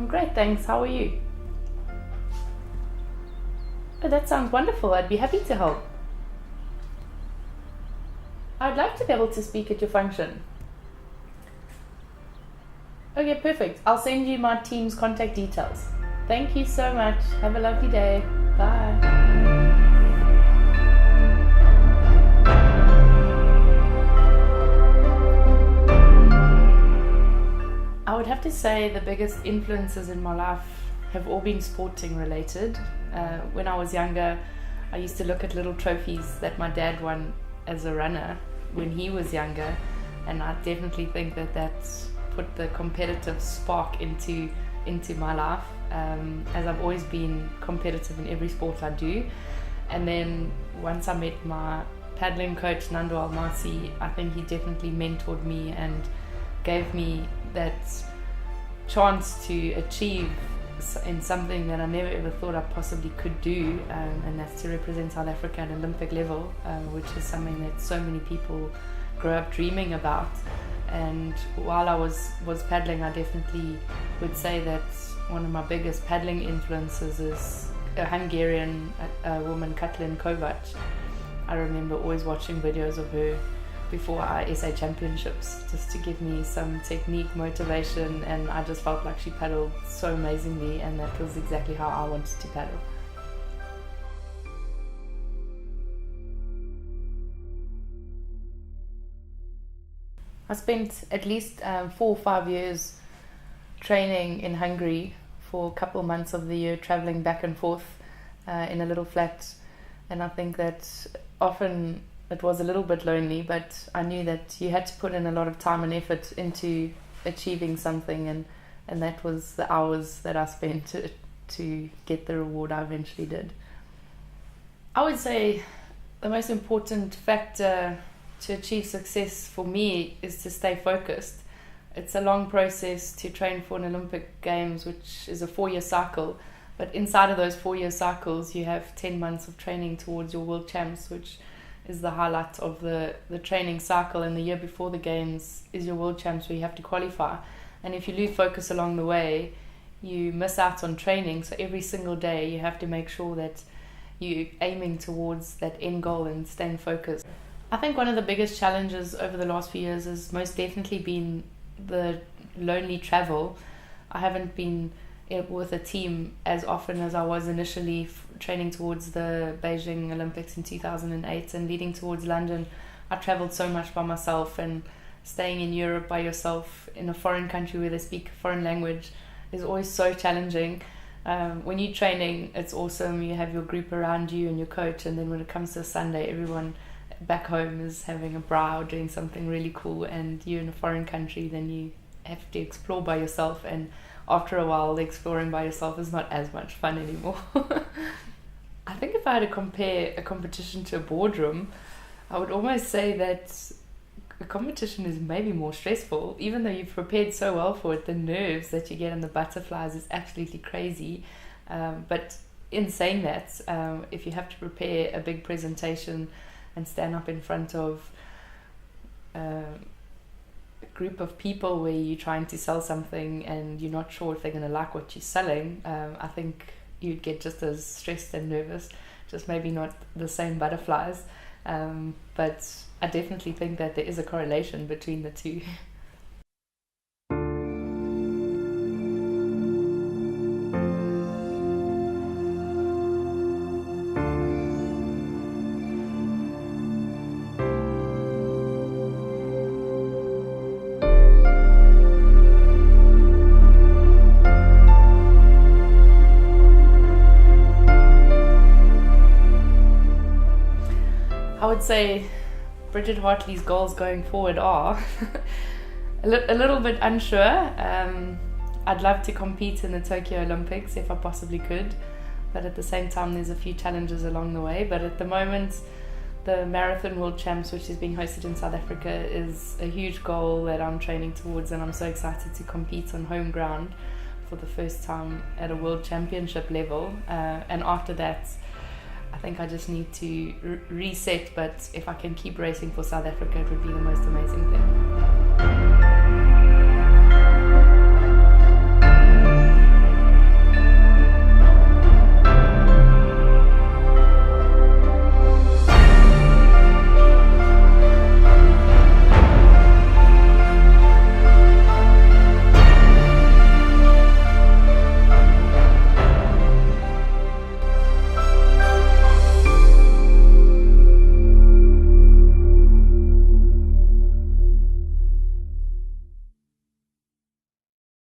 great, thanks. How are you? Oh, that sounds wonderful. I'd be happy to help. I'd love to be able to speak at your function. Okay, perfect. I'll send you my team's contact details. Thank you so much. Have a lovely day. Bye. I would have to say the biggest influences in my life have all been sporting related. When I was younger, I used to look at little trophies that my dad won as a runner when he was younger, and I definitely think that that's put the competitive spark into my life, as I've always been competitive in every sport I do. And then once I met my paddling coach Nando Almasi, I think he definitely mentored me and gave me that chance to achieve in something that I never ever thought I possibly could do, and that's to represent South Africa at Olympic level, which is something that so many people grow up dreaming about. And while I was paddling, I definitely would say that one of my biggest paddling influences is a Hungarian woman, Katalin Kovac. I remember always watching videos of her before our SA championships, just to give me some technique, motivation, and I just felt like she paddled so amazingly, and that was exactly how I wanted to paddle. I spent at least 4 or 5 years training in Hungary for a couple months of the year, traveling back and forth in a little flat, and I think that often it was a little bit lonely, but I knew that you had to put in a lot of time and effort into achieving something, and that was the hours that I spent to get the reward I eventually did. I would say the most important factor to achieve success for me is to stay focused. It's a long process to train for an Olympic Games, which is a 4-year cycle, but inside of those 4-year cycles you have 10 months of training towards your World Champs, which is the highlight of the training cycle, and the year before the games is your World Champs where you have to qualify. And if you lose focus along the way, you miss out on training. So every single day you have to make sure that you're aiming towards that end goal and staying focused. I think one of the biggest challenges over the last few years has most definitely been the lonely travel. I haven't been with a team as often as I was initially training towards the Beijing Olympics in 2008, and leading towards London I traveled so much by myself, and staying in Europe by yourself in a foreign country where they speak a foreign language is always so challenging. When you're training, it's awesome, you have your group around you and your coach, and then when it comes to a Sunday, everyone back home is having a braai or doing something really cool, and you're in a foreign country, then you have to explore by yourself, and after a while exploring by yourself is not as much fun anymore. I think if I had to compare a competition to a boardroom, I would almost say that a competition is maybe more stressful. Even though you've prepared so well for it, the nerves that you get and the butterflies is absolutely crazy. But in saying that, if you have to prepare a big presentation and stand up in front of a group of people where you're trying to sell something and you're not sure if they're going to like what you're selling, I think you'd get just as stressed and nervous, just maybe not the same butterflies, but I definitely think that there is a correlation between the two. I would say Bridgitte Hartley's goals going forward are a little bit unsure. I'd love to compete in the Tokyo Olympics if I possibly could, but at the same time there's a few challenges along the way. But at the moment, the Marathon World Champs, which is being hosted in South Africa, is a huge goal that I'm training towards, and I'm so excited to compete on home ground for the first time at a World Championship level. And after that, I think I just need to reset, but if I can keep racing for South Africa, it would be the most amazing thing.